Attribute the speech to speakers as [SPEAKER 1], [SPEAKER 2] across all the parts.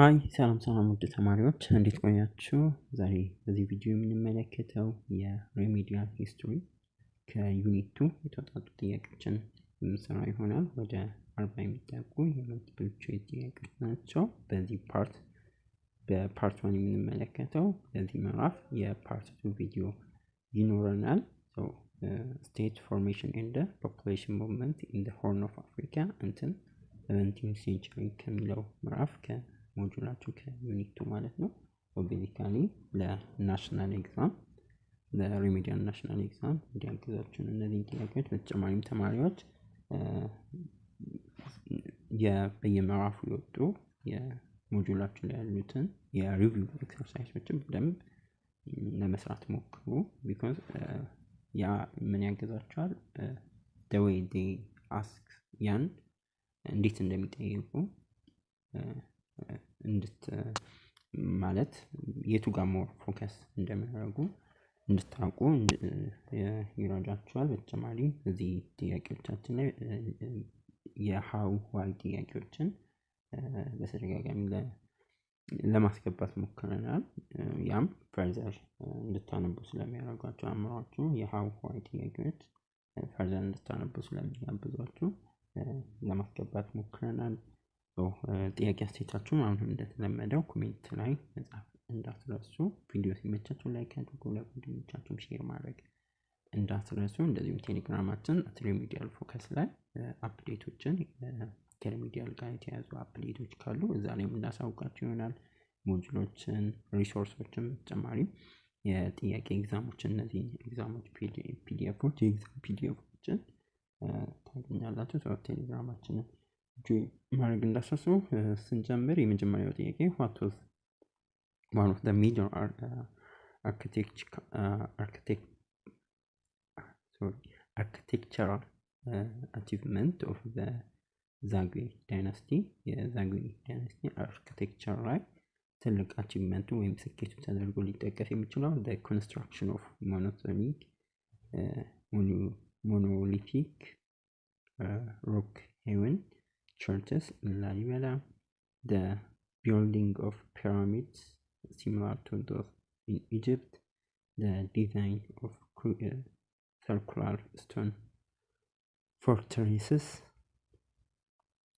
[SPEAKER 1] ሃይ ሰላም ውድ ተማሪዎች እንዴት ቆያችሁ? ዛሬ በዚህ ቪዲዮ የምንመለከተው የሪሜዲያል ሂስቶሪ ከዩኒት 2 የተወጣጡ ጥያቄዎችን የምንሰራ ይሆናል። ወደ 40 የሚጠጉ የመልቲፕል ቾይስ ጥያቄዎች ናቸው። በዚህ በፓርት 1 የምንመለከተው በዚህ ምዕራፍ የፓርት 2 ቪዲዮ ይኖረናል። ስቴት ፎርሜሽን ኤንድ ፖፑሌሽን ሙቭመንት ኢን ዘ ሆርን ኦፍ አፍሪካ እንትን 17th ሴንቸሪ ከሚለው ምዕራፍ ሞጁላችሁ ከዩኒት 2 ማለት ነው። ቤዚካሊ ለናሽናል ኤግዛም ለሪሜዲያል ናሽናል ኤግዛም እንዲያግዛችሁ እነዚህን ጥያቄዎች በተጨማሪም ተማሪዎች በየምዕራፉ የወጡ የሞጁላችሁ ላይ ያሉትን የሪቪው ኤክሰርሳይሶችን በደንብ ለመስራት ሞክሩ። ቢኮዝ ያ ምን ያግዛችኋል the way they ask ያን እንዴት እንደሚጠይቁ ማለት የቱ ጋር ሞር ፎከስ እንደሚያደርጉ እንድታውቁ ይረዳችኋል። በተጨማሪ እዚህ ጥያቄዎቻችን ላይ የሃው ዋይ ጥያቄዎችን በተደጋጋሚ ለማስገባት ሞክረናል። ያም ፈርዘር እንድታነቡ ስለሚያደርጓችሁ አእምሯችሁ የሃው ዋይ ጥያቄዎች ፈርዘር እንድታነቡ ስለሚያግዟችሁ ለማስገባት ሞክረናል። ጥያቄ አስተያየታችሁን አሁንም እንደተለመደው ኮሜንት ላይ መጻፍ እንዳትረሱ። ቪዲዮ ሲመቻችሁ ላይክ አድርጉ፣ ለጓደኞቻችሁም ሼር ማድረግ እንዳትረሱ። እንደዚሁም ቴሌግራማችን ሪሜዲያል ፎከስ ላይ አፕዴቶችን ከሪሜዲያል ጋር የተያዙ አፕዴቶች ካሉ እዛ ላይ የምናሳውቃችሁ ይሆናል። ሞጁሎችን፣ ሪሶርሶችን በተጨማሪም የጥያቄ ኤግዛሞችን እነዚህ ኤግዛሞች ፒዲኤፎች የኤግዛም ፒዲኤፎችን ታገኛላችሁ። ቴሌግራማችንን ማድረግ እንዳትረሱ። ስንጀምር የመጀመሪያው ጥያቄ what was one of the major architectural achievement of the Zagwe dynasty? የዛግዌ ዳይናስቲ አርኪቴክቸር ላይ ትልቅ አቺቭመንቱ ወይም ስኬቱ ተደርጎ ሊጠቀስ የሚችለው the construction of monolithic rock hewn churches in Lalibela, the building of pyramids similar to those in Egypt, the design of circular stone fortresses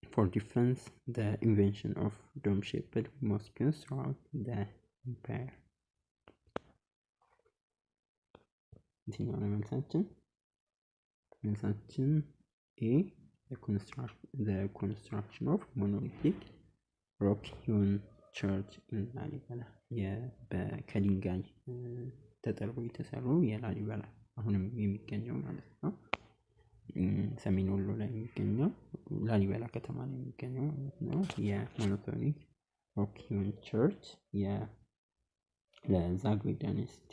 [SPEAKER 1] for defense, the invention of dome-shaped mosques throughout the empire. የትኛው ነው መልሳችን? መልሳችን ኤ the construction of monolithic rock hewn church in Lalibela ከድንጋይ ተጠርቦ የተሰሩ የላሊበላ አሁንም የሚገኘው ማለት ነው ሰሜን ወሎ ላይ የሚገኘው ላሊበላ ከተማ ላይ የሚገኘው ማለት ነው የሞኖሊቲክ ሮክ ሂውን ቸርች ለዛግዌ ዳይናስቲ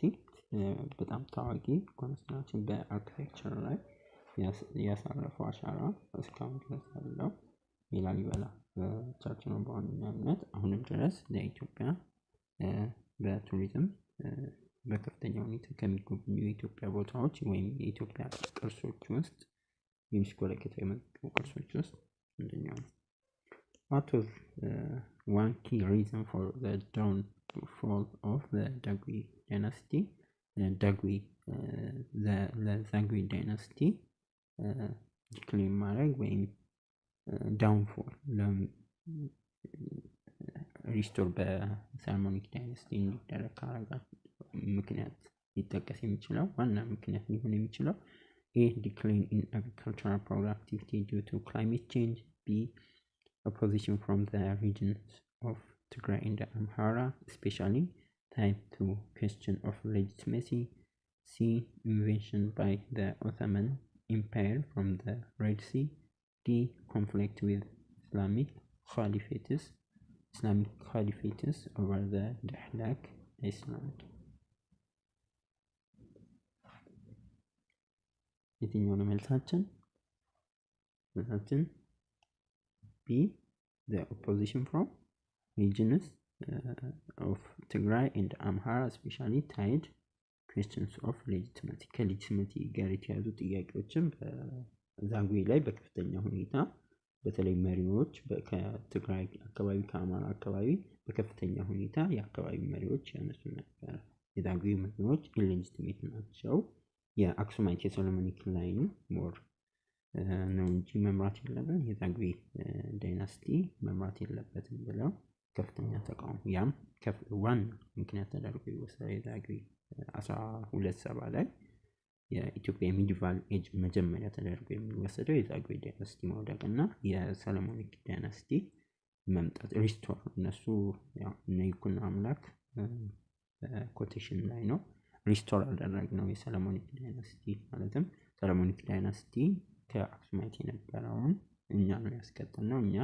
[SPEAKER 1] በጣም ታዋቂ ኮንስትራክሽን በአርኪቴክቸር ላይ ያሳረፈው አሻራ እስካሁን ድረስ ያለው የላሊበላ ቸርች ነው። በዋነኛነት አሁንም ድረስ ለኢትዮጵያ በቱሪዝም በከፍተኛ ሁኔታ ከሚጎበኙ የኢትዮጵያ ቦታዎች ወይም የኢትዮጵያ ቅርሶች ውስጥ ዩኔስኮ ላይ ከተመዘገቡ ቅርሶች ውስጥ አንደኛው ነው። What was one key reason for the downfall of the Zagwe dynasty? the dynasty ዲክላይን ማድረግ ወይም ዳውንፎል ሪስቶር በሳልሞኒክ ዳይናስቲ እንዲደረግ ካረጋት ምክንያት ሊጠቀስ የሚችለው ዋና ምክንያት ሊሆን የሚችለው A. Decline in agricultural productivity due to climate change. B. Opposition from the regions of Tigray and Amhara, especially tied to question of legitimacy. C. Invasion by the Ottoman Empire from the Red Sea. D. Conflict with Islamic caliphates over the Dahlak Island. የትኛው ነው መልሳችን? መልሳችን B. The opposition from regions of Tigray and Amhara, especially tied questions of legitimacy ከሌጂቲማሲ ጋር የተያዙ ጥያቄዎችን በዛግዌ ላይ በከፍተኛ ሁኔታ በተለይ መሪዎች ከትግራይ አካባቢ ከአማራ አካባቢ በከፍተኛ ሁኔታ የአካባቢ መሪዎች ያነሱ ነበር። የዛጉዌ መሪዎች ኢሌጂቲሜት ናቸው። የአክሱማይት የሶሎሞኒክ ላይን ሞር ነው እንጂ መምራት የለብን የዛጉዌ ዳይናስቲ መምራት የለበትም ብለው ከፍተኛ ተቃውሞ ያም ዋና ምክንያት ተደርጎ ይወሰዳል። የዛጉዌ 1270 ላይ የኢትዮጵያ ሚዲቫል ኤጅ መጀመሪያ ተደርጎ የሚወሰደው የዛጉዌ ዳይናስቲ መውደቅ እና የሰሎሞኒክ ዳይናስቲ መምጣት ሪስቶር እነሱ ያው ነይኩን አምላክ ኮቴሽን ላይ ነው ሪስቶር አደረግነው የሰሎሞኒክ ዳይናስቲ ማለትም ሰሎሞኒክ ዳይናስቲ ከአክሱማይት የነበረውን እኛ ነው ያስቀጠልነው። እኛ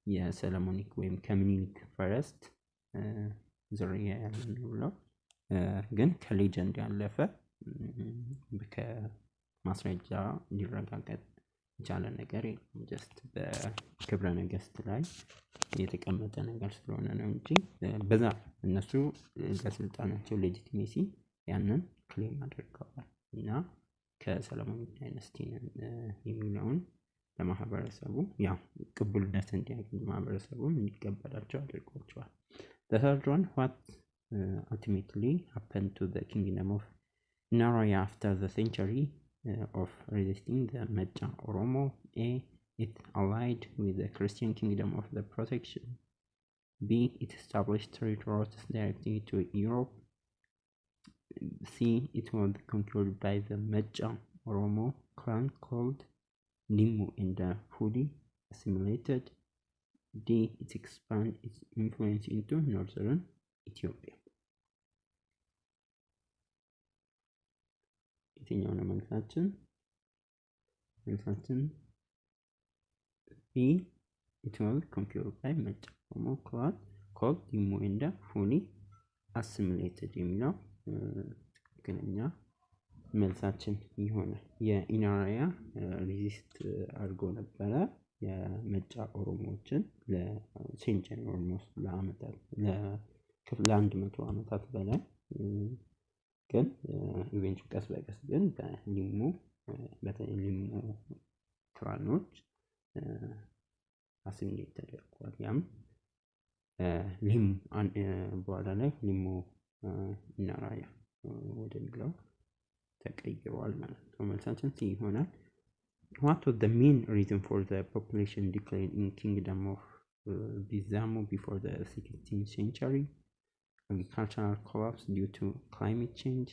[SPEAKER 1] የሰሎሞኒክ ወይም ከምኒልክ ፈረስት ዝርያ ያለን ነው ግን ከሌጀንድ ያለፈ ከማስረጃ ሊረጋገጥ የቻለ ነገር ጀስት በክብረ ነገስት ላይ የተቀመጠ ነገር ስለሆነ ነው እንጂ በዛ እነሱ ለስልጣናቸው ሌጂቲሜሲ ያንን ክሌም አድርገዋል እና ከሰሎሞኒክ ዳይናስቲ የሚለውን ለማህበረሰቡ ያው ቅቡልነት እንዲያገኝ ማህበረሰቡ እንዲቀበላቸው አድርጓቸዋል። The third one, what ultimately happened to the kingdom of Naraya after the century of resisting the Mecha Oromo? A. It allied with the Christian kingdom of the protection. B. It established trade routes directly to Europe. C. It was controlled by the Mecha Oromo clan called Limu and fully assimilated. D. It expanded its influence into northern Ethiopia. የትኛው ነው መልሳችን? B. It was controlled by Mecha Oromo clan called Limu and fully assimilated የሚለው ትክክለኛ መልሳችን ይሆናል። የኢናራያ ሪዚስት አድርጎ ነበረ የመጫ ኦሮሞዎችን ለሴንቸሪ ኦልሞስት ለአመታት ለ100 ዓመታት በላይ ግን ኢቨንቹ ቀስ በቀስ ግን በሊሙ በተለይ ሊሙ ክላኖች አሲሚሌት ተደርጓል። ያም ሊሙ በኋላ ላይ ሊሙ ኢናራያ ወደሚለው ተቀይሯል ማለት ነው። መልሳችን ሲ ይሆናል። What was the main reason for the population decline in kingdom of Bizamo before the 16th century? Agricultural collapse due to climate change.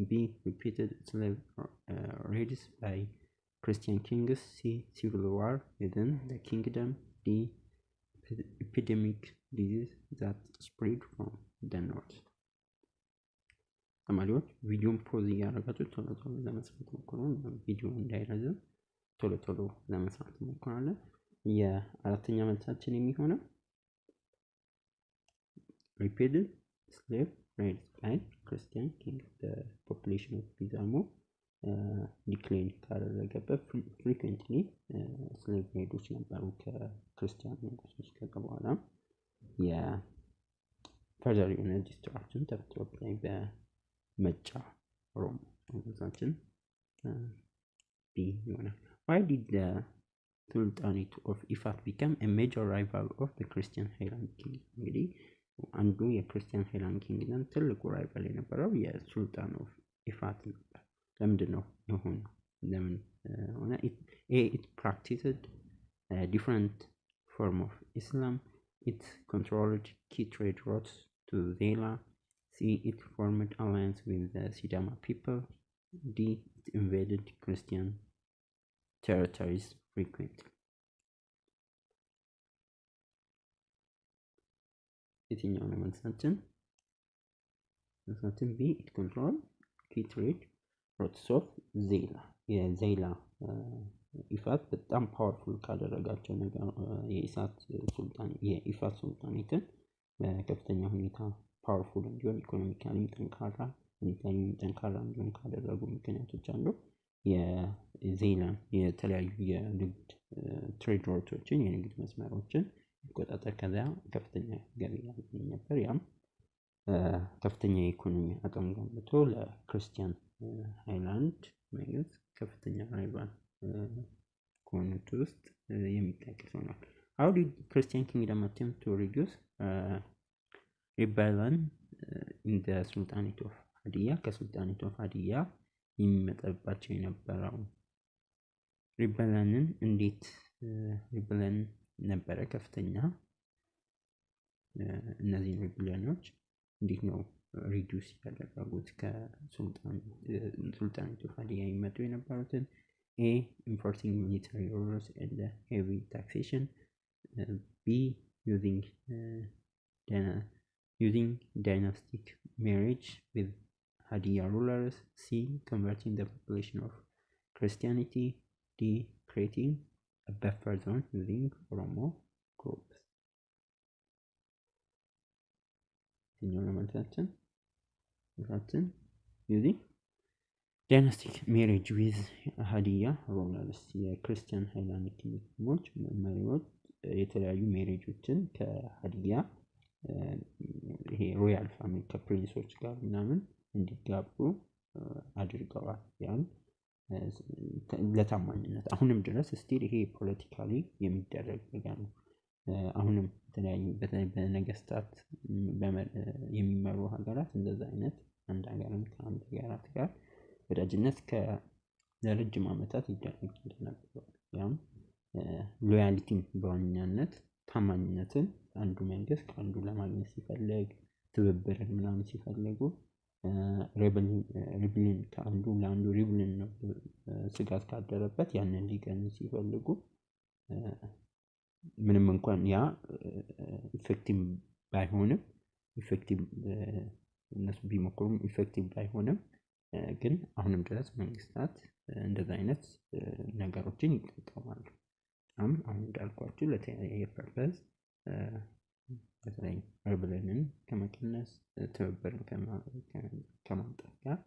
[SPEAKER 1] B. Repeated slave raids by Christian kings. C. Civil war within the kingdom. D. Epidemic disease that spread from the north. ተማሪዎች ቪዲዮን ፖዝ እያደረጋችሁ ቶሎ ቶሎ ለመስራት ሞክሩ። ቪዲዮ እንዳይረዝም ቶሎ ቶሎ ለመስራት ሞክራለን። የአራተኛ መልሳችን የሚሆነው repeated slave raids by Christian kings. The population of Bizamo ዲክላይን ካደረገበት ፍሪኩዌንትሊ ስሌቭ ሬዶች ነበሩ ከክርስቲያን ንጉሶች በኋላ የፈርዘር የሆነ ዲስትራክሽን ተፈጥሮብኝ በመጫ ኦሮሞ ወንዛችን ቢ ይሆናል። Why did the Sultanate of Ifat become a major rival of the Christian Highland King? እንግዲህ አንዱ የክርስቲያን ሃይላንድ ኪንግደም ትልቁ ራይቫል የነበረው የሱልጣን ኦፍ ኢፋት ነበር። ለምንድን ነው የሆነው? ለምን ሆነ? It practiced a different form of Islam. It controlled key trade routes to Zela. C. It formed alliance with the Sidama people. D. It invaded Christian territories frequently. የትኛው ነው መልሳችን? መልሳችን B. It controlled key trade routes of Zela. የዜላ ኢፋት በጣም ፓወርፉል ካደረጋቸው ነገር የኢፋት ሱልጣኔትን በከፍተኛ ሁኔታ ፓወርፉል እንዲሆን ኢኮኖሚካሊም ጠንካራ እንዲሆን ካደረጉ ምክንያቶች አንዱ የዜላን የተለያዩ የንግድ ትሬድ ሮቶችን የንግድ መስመሮችን ይቆጣጠር ከዚያ ከፍተኛ ገቢ ያገኝ ነበር። ያም ከፍተኛ የኢኮኖሚ አቅም ገንብቶ ለክርስቲያን ሃይላንድ መንግስት ከፍተኛ ራይቫል ከሆኑት ውስጥ የሚጠቀስ ነው። How did Christian kingdom attempt to reduce rebellion in the Sultanate of Hadiyah? ከሱልጣኔት ኦፍ ሀዲያ የሚመጣባቸው የነበረው ሪበለንን እንዴት ሪበለን ነበረ ከፍተኛ እነዚህ ሪበለኖች እንዴት ነው ሪዱስ ያደረጉት ከሱልጣኔት ኦፍ ሀዲያ የሚመጡ የነበሩትን? A. Enforcing military orders and heavy taxation. B. Using dynastic marriage with Hadiya rulers. C. Converting the population of Christianity. D. Creating a buffer zone using Oromo groups. using ዳይናስቲክ ሜሬጅ ዊዝ ሀዲያ ሮለርስ የክርስቲያን ሃይላንድ ኪንግዶሞች መሪዎች የተለያዩ ሜሬጆችን ከሀዲያ ይሄ ሮያል ፋሚሊ ከፕሪንሶች ጋር ምናምን እንዲጋቡ አድርገዋል። ያን ለታማኝነት አሁንም ድረስ ስቲል ይሄ ፖለቲካሊ የሚደረግ ነገር ነው። አሁንም የተለያዩ በነገስታት የሚመሩ ሀገራት እንደዛ አይነት አንድ ሀገርን ከአንድ ሀገራት ጋር ወዳጅነት ለረጅም ዓመታት ይደረግ ነበር። ያም ሎያሊቲን በዋናነት ታማኝነትን አንዱ መንግስት ከአንዱ ለማግኘት ሲፈልግ ትብብርን ምናምን ሲፈልጉ ሪብሊን ከአንዱ ለአንዱ ሪብሊን ነው ስጋት ካደረበት ያንን ሊቀንስ ሲፈልጉ ምንም እንኳን ያ ኢፌክቲቭ ባይሆንም እነሱ ቢሞክሩም ኢፌክቲቭ ባይሆንም ግን አሁንም ድረስ መንግስታት እንደዛ አይነት ነገሮችን ይጠቀማሉ። አሁን እንዳልኳችሁ ለተለያየ ፐርፐዝ በተለይ ሪብሊንን ከመቀነስ ትብብርን ከማምጣት ጋር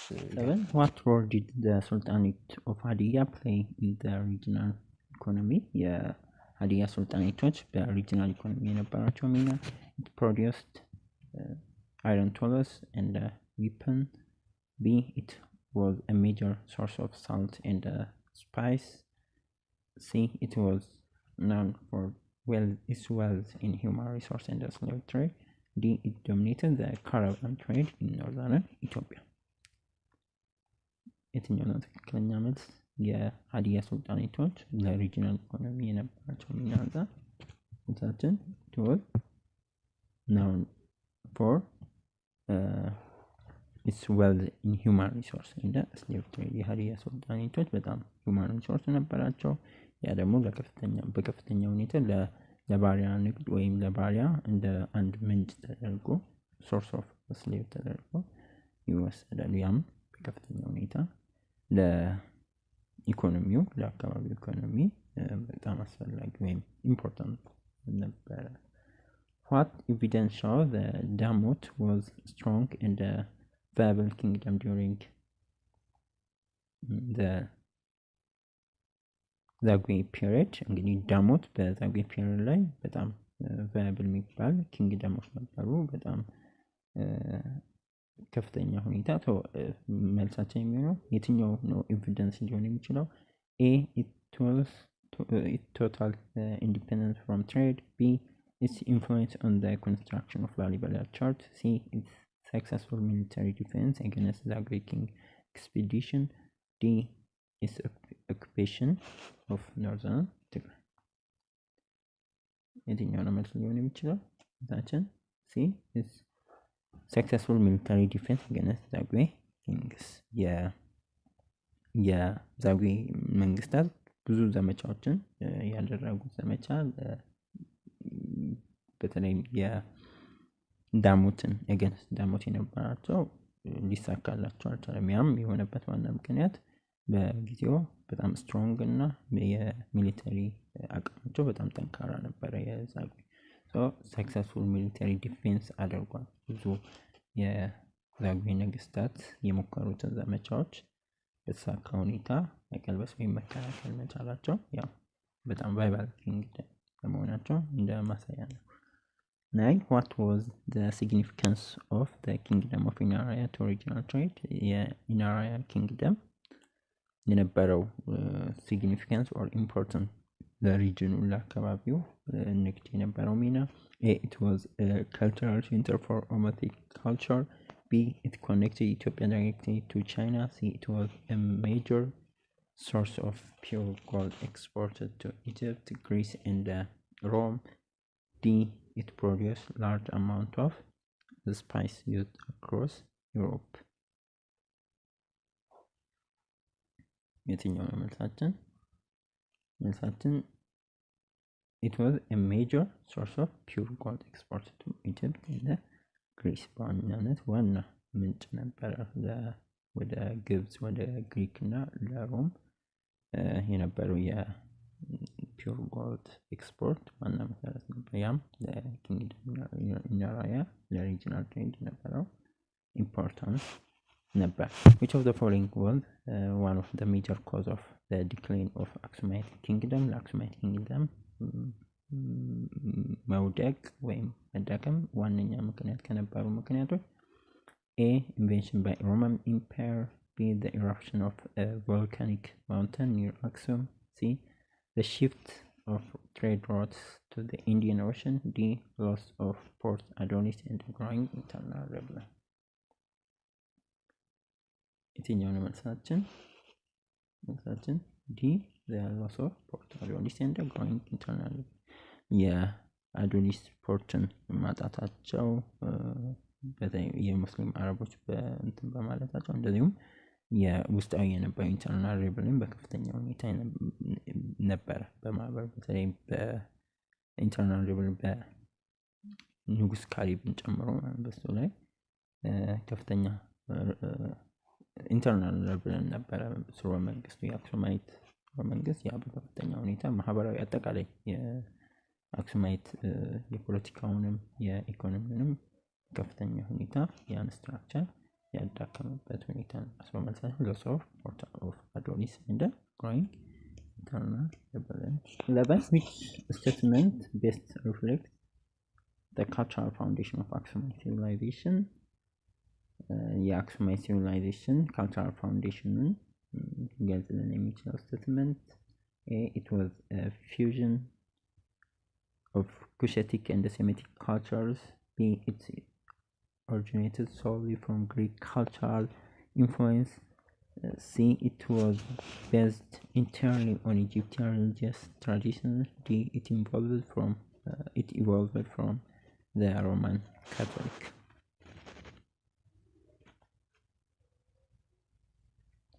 [SPEAKER 2] Seven. What role did the Sultanate of Hadiyah play in the regional economy? የሀዲያ ሱልጣኔቶች በሪጂናል ኢኮኖሚ የነበራቸው ሚና it produced iron tools and weapon. B. It was a major source of salt and spice. C. It was known for its wealth in human resource and slave trade. D. It dominated the caravan trade in northern Ethiopia. የትኛው ነው ትክክለኛ መልስ? የሀዲያ ሱልጣኔቶች ለሪጂናል ኢኮኖሚ የነበራቸው ሚና አንፃር እንታችን it was known for its wealth in human resource and slave trade. የሀዲያ ሱልጣኔቶች በጣም human resource ነበራቸው። ያ ደግሞ በከፍተኛ ሁኔታ ለባሪያ ንግድ ወይም ለባሪያ እንደ አንድ ምንጭ ተደርጎ ሶርስ ኦፍ ስሌቭ ተደርጎ ይወሰዳል። ያም በከፍተኛ ሁኔታ ለኢኮኖሚው ለአካባቢው ኢኮኖሚ በጣም አስፈላጊ ወይም ኢምፖርታንት ነበረ። What evidence shows the Damot was strong and viable kingdom during the ዛጉዌ ፒሪየድ? እንግዲህ ዳሞት በዛጉዌ ፒሪየድ ላይ በጣም ቫያብል የሚባል ኪንግደሞች ነበሩ። በጣም ከፍተኛ ሁኔታ መልሳችን የሚሆነው የትኛው ነው ኤቪደንስ ሊሆን የሚችለው? A. total independence from trade. B. its influence on the construction of Lalibela Church. C. its successful military defense against Zagwe King expedition. D. its occupation of northern Tigray. የትኛው ነው መልስ ሊሆን የሚችለው? ታችን C. its successful military defense against Zagwe kings. የዛጉዌ መንግስታት ብዙ ዘመቻዎችን ያደረጉት ዘመቻ በተለይ የዳሞትን against ዳሞት የነበራቸው ሊሳካላቸው አልቻለም። ያም የሆነበት ዋና ምክንያት በጊዜው በጣም ስትሮንግ እና የሚሊተሪ አቅማቸው በጣም ጠንካራ ነበረ የዛጉዌ። ሰክሰስፉል ሚሊተሪ ዲፌንስ አድርጓል። ብዙ የዛጉዌ ነገስታት የሞከሩትን ዘመቻዎች በተሳካ ሁኔታ መቀልበስ ወይም መከላከል መቻላቸው ያው በጣም ቫይባል ኪንግደም ለመሆናቸው እንደ ማሳያ ነው። 9. What was the significance of the kingdom of Inaraya to regional trade? የኢናራያ ኪንግደም የነበረው significance or important ለሪጅኑ ለአካባቢው ንግድ የነበረው ሚና it was a cultural center for Omotic culture. B, it connected Ethiopia directly to China. C, it was a major source of pure gold exported to Egypt, Greece, and Rome. D, it produced large amount of the spice used across Europe. የትኛው ነው መልሳችን? መልሳችን it was a major source of pure gold exported to Egypt and ግሪስ በዋናነት ዋና ምንጭ ነበረ ወደ ግብፅ ወደ ግሪክ እና ለሮም የነበረው የፒውር ጎልድ ኤክስፖርት ዋና መሰረት ነበር። ያም ለኪንግደም ኢነራያ ለሪጂናል ትሬድ የነበረው ኢምፖርታንስ ነበር። which of the following was one of the major cause of the decline of Aksumite kingdom? ለአክሱማይት ኪንግደም መውደቅ ወይም መዳከም ዋነኛ ምክንያት ከነበሩ ምክንያቶች A, invention by Roman Empire. B, the eruption of a volcanic mountain near Aksum. C, the shift of trade routes to the Indian Ocean. D, loss of Port Adonis and growing internal rebellion. የትኛው ነው መልሳችን? መልሳችን D, the loss of Port Adonis and growing internal rebellion. የአዶኒስ ፖርትን ማጣታቸው የሙስሊም አረቦች በእንትን በማለታቸው እንደዚሁም የውስጣዊ የነበረው ኢንተርናል ሬበልን በከፍተኛ ሁኔታ ነበረ በማህበር በተለይ በኢንተርናል ሬበል በንጉስ ካሊብን ጨምሮ በሱ ላይ ከፍተኛ ኢንተርናል ሬበልን ነበረ። ስርወ መንግስቱ የአክሱማይት መንግስት ያ በከፍተኛ ሁኔታ ማህበራዊ አጠቃላይ የአክሱማይት የፖለቲካውንም የኢኮኖሚውንም ከፍተኛ ሁኔታ ያን ስትራክቸር ያዳከመበት ሁኔታ አስበመልሳት loss of Port of Adonis and growing internal rebellion. 11, which statement best reflects the cultural foundation of Aksumite civilization? የአክሱማይት civilization cultural foundation ገልጽልን የሚችለው statement A, it was a fusion of Cushitic and Semitic cultures. B, it originated solely from Greek cultural influence. C, it was based entirely on Egyptian religious traditions. D, it evolved from the Roman Catholic.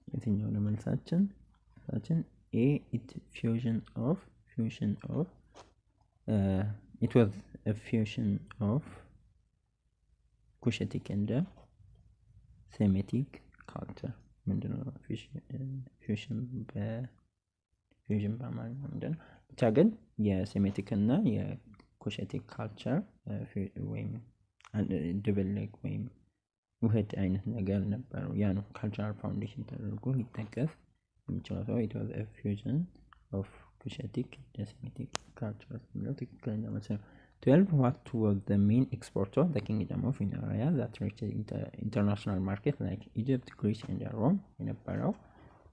[SPEAKER 2] የትኛው ነው መልሳችን? A, it was a fusion of Cushitic and Semitic culture. ምንድነው ፊውዥን በአማርኛ ምንድነው? ብቻ ግን የሴሜቲክ እና የኩሽቲክ ካልቸር ወይም ድብልቅ ወይም ውህድ አይነት ነገር ነበረው። ያ ነው ካልቸራል ፋውንዴሽን ተደርጎ ሊጠቀስ የሚችለው። it was a fusion of Cushitic and Semitic cultures የሚለው ትክክለኛ መልስ ነው። 12, what was the main export of the kingdom of Inaria that reached international market like Egypt, Greece, and Rome? የነበረው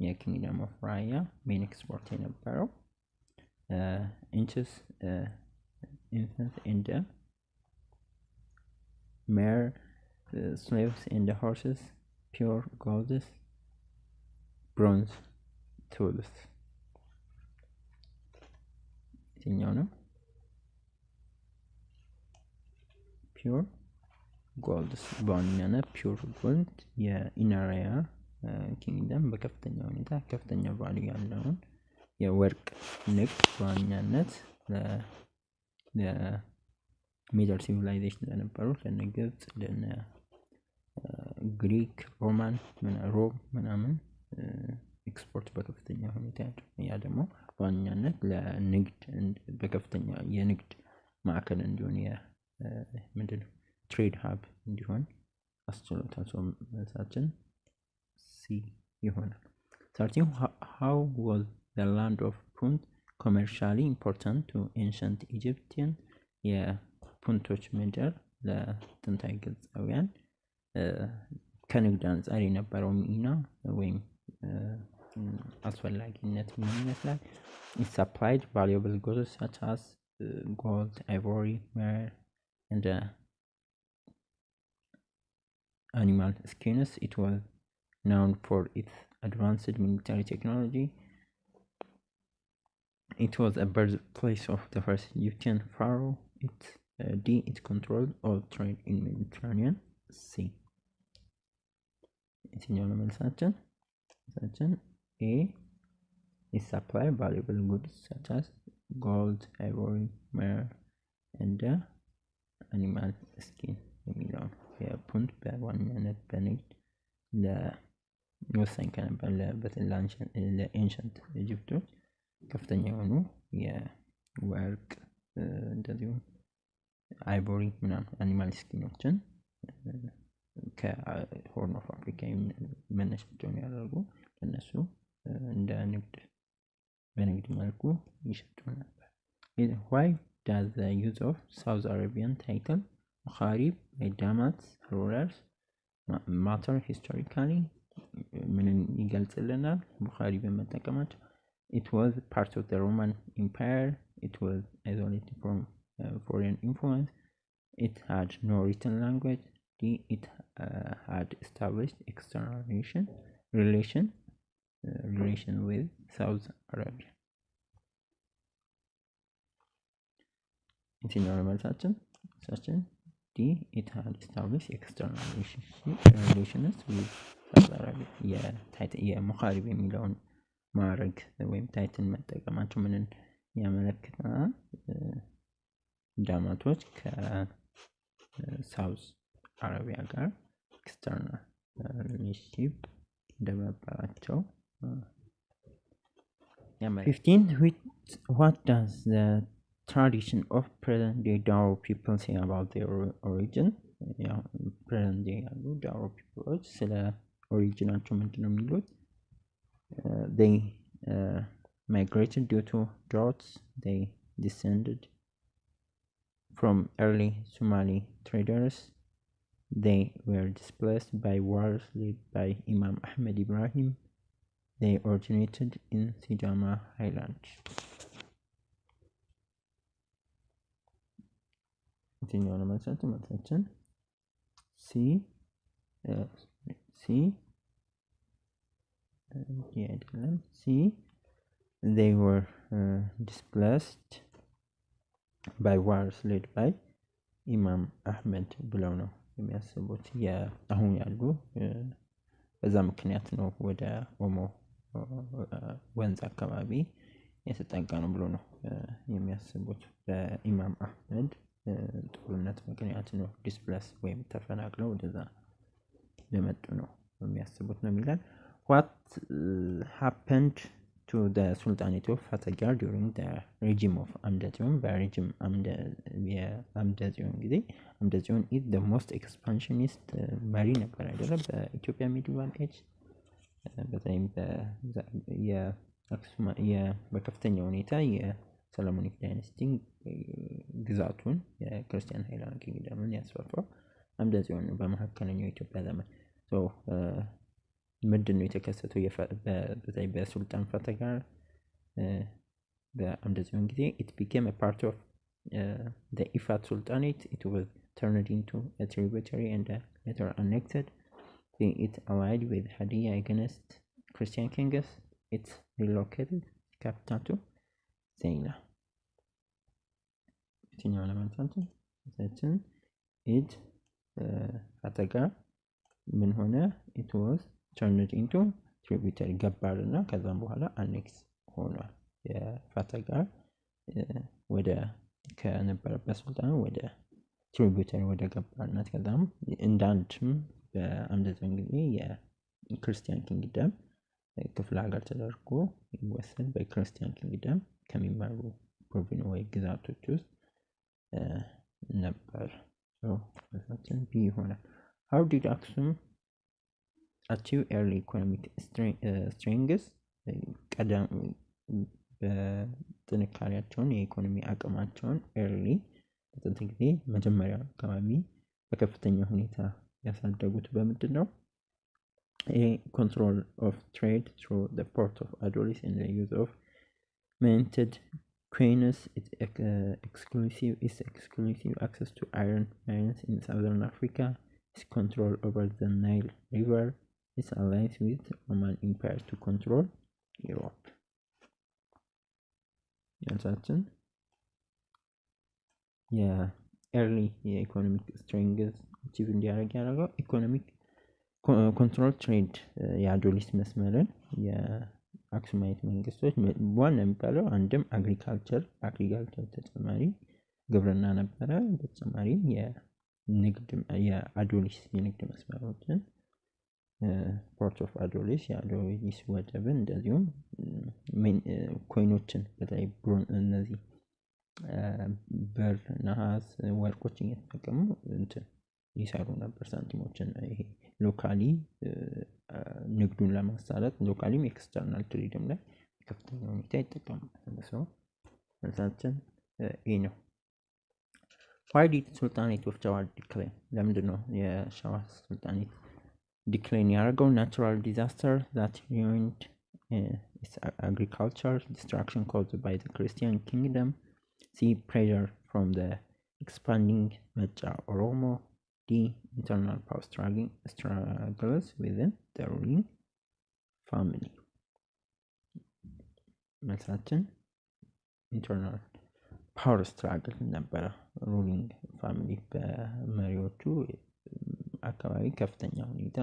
[SPEAKER 2] የኪንግደም ኦፍ ራያ ሜን ኤክስፖርት የነበረው inches, infants, and mare, slaves, and horses, pure gold, bronze tools. የትኛው ነው? ፒውር ጎልድ በዋናነት ፒውር ጎልድ የኢናሪያ ኪንግደም በከፍተኛ ሁኔታ ከፍተኛ ቫልዩ ያለውን የወርቅ ንግድ በዋናነት ለሜጀር ሲቪላይዜሽን ለነበሩት ለነ ግብፅ ለነ ግሪክ ሮም ምናምን ኤክስፖርት በከፍተኛ ሁኔታ ያ ደግሞ በዋናነት ለንግድ በከፍተኛ የንግድ ማዕከል እንዲሆን ምንድነው ትሬድ ሀብ እንዲሆን አስችሎታል። መልሳችን ሲ ይሆናል። 13, how was the land of Punt commercially important to ancient Egyptian? የፑንቶች ምድር ለጥንታዊ ግብፃውያን ከንግድ አንጻር የነበረው ሚና ወይም አስፈላጊነት ምን ይመስላል? It supplied valuable goods such as gold, ivory, myrrh, and animal skins. It was known for its advanced military technology. It was a birthplace of the first Egyptian pharaoh. It controlled all trade in Mediterranean Sea. የትኛው ነው መልሳችን? A is supply valuable goods such as gold, ivory, myrrh, and animal skin የሚለው የፑንት በዋናነት በንግድ ለወሳኝ ከነበር ለኤንሸንት ኢጅፕቶች ከፍተኛ የሆኑ የወርቅ እንደዚሁም አይቮሪ ምናምን አኒማል ስኪኖችን ከሆርን ኦፍ አፍሪካ መነሻቸውን ያደርጉ እነሱ እንደ በንግድ መልኩ ይሸጡ ነበር። Why does the use of South Arabian title Mukharib by Damat rulers matter historically? ምንን ይገልጽልናል? ሙኻሪ በመጠቀማቸው It was part of the Roman Empire. It was isolated from foreign influence. It had no written language. It had established external relation with South Arabia. የትኛው ነው መልሳችን? D. It had established external relations with South Arabia. የሙኻሪብ የሚለውን ማዕረግ ወይም ታይትን መጠቀማቸው ምንን ያመለክታል? ዳማቶች ከሳውዝ አረቢያ ጋር ኤክስተርናል ሪሌሽንሺፕ እንደነበራቸው ያመለክታል። 15 What does the tradition of present-day Dao people say about their origin? present-day ያሉ Dao peopleዎች ስለ ኦሪጂናቸው ምንድነው የሚሉት? They migrated due to droughts. They descended from early Somali traders. They were displaced by wars led by Imam Ahmed Ibrahim. They originated in Sijama Highlands. የትኛው ነው መልሳችን? C. They were displaced by wars led by Imam Ahmed ብለው ነው የሚያስቡት። አሁን ያሉ በዛ ምክንያት ነው ወደ ኦሞ ወንዝ አካባቢ የተጠጋ ነው ብሎ ነው የሚያስቡት። በኢማም አህመድ ጦርነት ምክንያት ነው ዲስፕሌስ ወይም ተፈናቅለው ወደዛ ለመጡ ነው የሚያስቡት ነው የሚላል። What happened to the Sultanate of Fatehgarh during the regime of Amdetsion? በሬጅም አምደጽዮን ጊዜ አምደጽዮን is the most expansionist መሪ ነበር አይደለም በኢትዮጵያ ሚዲቫል ኤጅ። በተለይም በከፍተኛ ሁኔታ የሰለሞኒክ ዳይነስቲ ግዛቱን የክርስቲያን ሃይላንድ ኪንግደምን ያስፋፋው አምደጽዮን ነው በመካከለኛው ኢትዮጵያ ዘመን። ምንድን ነው የተከሰተው? በተለይ በሱልጣን ፈተጋር በአምደጽዮን ጊዜ it became a part of the Ifat Sultanate. It was turned into a tributary and later annexed. It allied with Hadiya against Christian kings. It relocated capital to Zaina. የትኛው ለማንሳችን it ፈተጋር ምን ሆነ? It was turned into tributary ገባርና ከዛም በኋላ አኔክስ ሆኗል። የፋተጋር ወደ ከነበረበት ሱልጣን ወደ ትሪቢዩተሪ ወደ ገባርነት ከዛም እንዳንድም በአምደጽዮን ጊዜ የክርስቲያን ኪንግደም ክፍለ ሀገር ተደርጎ ይወሰድ በክርስቲያን ኪንግደም ከሚመሩ ፕሮቪንስ ወይ ግዛቶች ውስጥ ነበር። ቢ ይሆናል። How did Aksum achieve early economic strength? ቀደም በጥንካሬያቸውን የኢኮኖሚ አቅማቸውን ኤርሊ በጥንት ጊዜ መጀመሪያ አካባቢ በከፍተኛ ሁኔታ ያሳደጉት በምንድን ነው? A. Control of trade through the port of Adolis and the use of minted coins. Its exclusive access to iron mines in southern Africa. Its control over the Nile River. Its alliance with Roman Empire to control Europe. ያልሳችን የኤርሊ የኢኮኖሚክ ስትሬንግዝ አቺቭ እንዲያደርግ ያደረገው ኢኮኖሚክ ኮንትሮል ትሬድ የአዶሊስ መስመርን የአክሱማይት መንግስቶች ዋና የሚባለው አንድም አግሪካልቸር ተጨማሪ ግብርና ነበረ። በተጨማሪ የንግድ የአዶሊስ የንግድ መስመሮችን ፖርት ኦፍ አዶሊስ የአዶሊስ ወደብን እንደዚሁም ኮይኖችን በተለይ እነዚህ ብር፣ ነሐስ፣ ወርቆችን እየተጠቀሙ እንትን ይሰሩ ነበር። ሳንቲሞችን ይሄ ሎካሊ ንግዱን ለማሳለጥ ሎካሊም ኤክስተርናል ትሬድም ላይ ከፍተኛ ሁኔታ ይጠቀሙበት ነው። መልሳችን ይሄ ነው። Why did Sultanate of Jawad decline? ለምንድን ነው የሸዋ ሱልጣኔት ዲክላይን ያደረገው? Natural disaster that ruined its agriculture, destruction caused by the Christian kingdom, C. Pressure from the expanding Mecha Oromo, D. Internal power struggles within the ruling family. መልሳችን ኢንተርናል ፓወር ስትራግል ነበረ። ሩሊንግ ፋሚሊ በመሪዎቹ አካባቢ ከፍተኛ ሁኔታ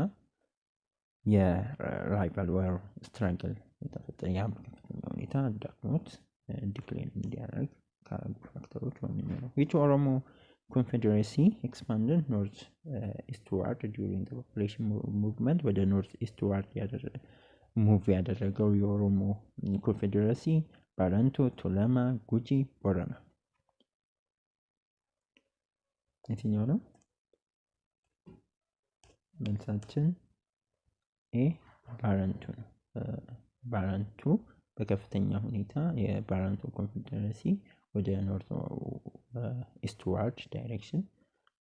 [SPEAKER 2] የራይቫል ዋር ስትራግል የተፈጠረ ያ ከፍተኛ ሁኔታ ዳክሞት ዲክላይን እንዲያደርግ ካረጉ ፋክተሮች ዋነኛው ነው። Which Oromo Confederacy expanded north eastward during the population movement? ወደ ኖርት ኢስትዋርድ ሙቭ ያደረገው የኦሮሞ ኮንፌዴሬሲ ባረንቶ፣ ቱለማ፣ ጉጂ፣ ቦረና የትኛው ነው? መልሳችን ኤ ባረንቱ ነው። ባረንቱ በከፍተኛ ሁኔታ የባረንቱ ኮንፌዴሬሲ ወደ ኖርት ኢስትዋርድ ዳይሬክሽን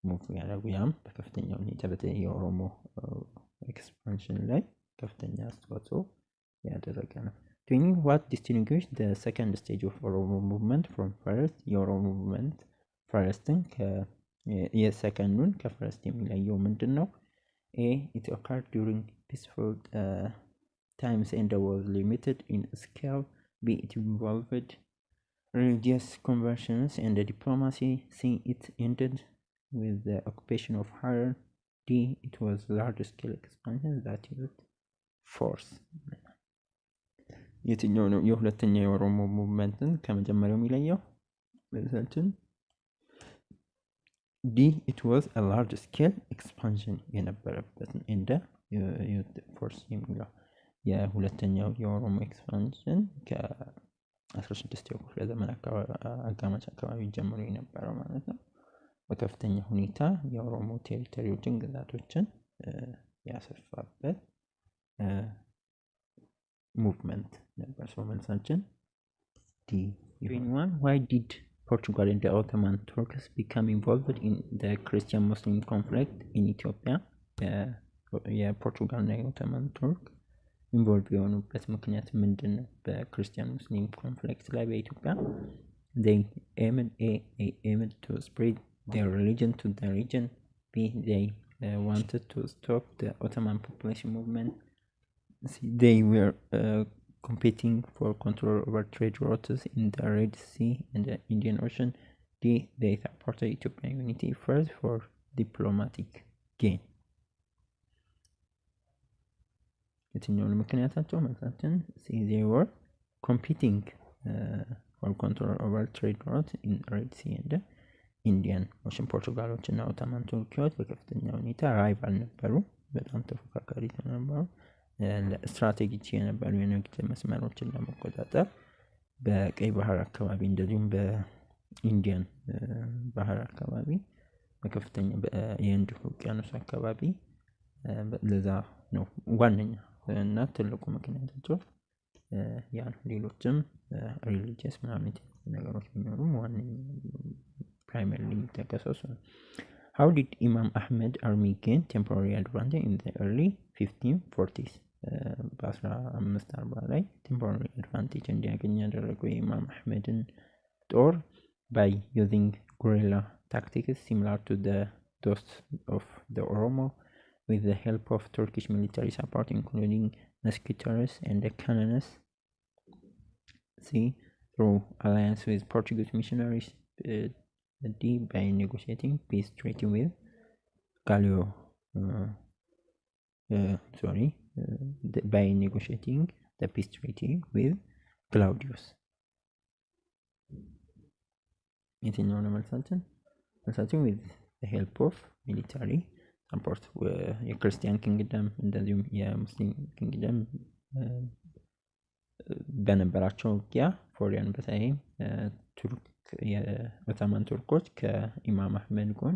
[SPEAKER 2] ሙቭ ያደረጉ ያም በከፍተኛ ሁኔታ በተለይ የኦሮሞ ኤክስፓንሽን ላይ ከፍተኛ አስተዋጽኦ ያደረገ ነው። What distinguished the second stage of Oromo movement from first? የኦሮሞ movement ፈርስትን የሰከንዱን ከፈርስት የሚለየው ምንድን ነው? A. It occurred during peaceful times and was limited in scale. B. It involved religious conversions and diplomacy. C. It ended with the occupation of Harar. D. It was large-scale expansion that used force. የትኛው ነው የሁለተኛ የኦሮሞ ሙቭመንትን ከመጀመሪያው የሚለየው? መልሳችን ዲ it was a large scale expansion የነበረበትን እንደ ፎርስ የሚለው የሁለተኛው የኦሮሞ ኤክስፓንሽን ከ16ኛው ክፍለ ዘመን አጋማሽ አካባቢ ጀምሮ የነበረው ማለት ነው። በከፍተኛ ሁኔታ የኦሮሞ ቴሪቶሪዎችን ግዛቶችን ያሰፋበት ሙቭመንት ነበር። ሰው መልሳችን ዲ። Why did Portugal and the Ottoman Turks become involved in the Christian-Muslim conflict in Ethiopia? የፖርቱጋልና የኦቶማን ቱርክ ኢንቮልቭ የሆኑበት ምክንያት ምንድን ነው? በክርስቲያን ሙስሊም ኮንፍሊክት ላይ በኢትዮጵያ they aimed to spread their religion to the region. B. They wanted to stop the Ottoman population movement. C. They were competing for control over trade routes in the Red Sea and the Indian Ocean. D. They supported Ethiopian unity first for diplomatic gain. የትኛውን ምክንያታቸው? መልሳችን C. They were competing for control over trade routes in Red Sea and the Indian Ocean. ፖርቱጋሎች እና ኦቶማን ቱርኪዎች በከፍተኛ ሁኔታ ራይቫል ነበሩ፣ በጣም ተፎካካሪ ነበሩ። ስትራቴጂክ የነበሩ የንግድ መስመሮችን ለመቆጣጠር በቀይ ባህር አካባቢ እንደዚሁም በኢንዲያን ባህር አካባቢ በከፍተኛ የህንድ ውቅያኖስ አካባቢ ለዛ ነው ዋነኛ እና ትልቁ ምክንያታቸው ያ ነው። ሌሎችም ሪሊጂየስ ምናምን ነገሮች ቢኖሩም ዋነኛ ፕራይመሪሊ የሚጠቀሰው ነው። How did Imam Ahmed army gain temporary advantage in the early 1540s በ1540 ላይ ቴምፖራሪ አድቫንቴጅ እንዲያገኝ ያደረገው የኢማም አህመድን ጦር by using guerrilla tactics similar to those of the Oromo with the help of Turkish military support including musketeers and cannons. Through alliance with Portuguese missionaries, by negotiating peace treaty with by negotiating the peace treaty with Claudius. የትኛው ነው መልሳችን? with the help of military support የክርስቲያን ኪንግደም እንደዚሁም የሙስሊም ኪንግደም በነበራቸው ውጊያ ፎሪያን በተለይም ቱርክ የኦቶማን ቱርኮች ከኢማም አህመድ ጎን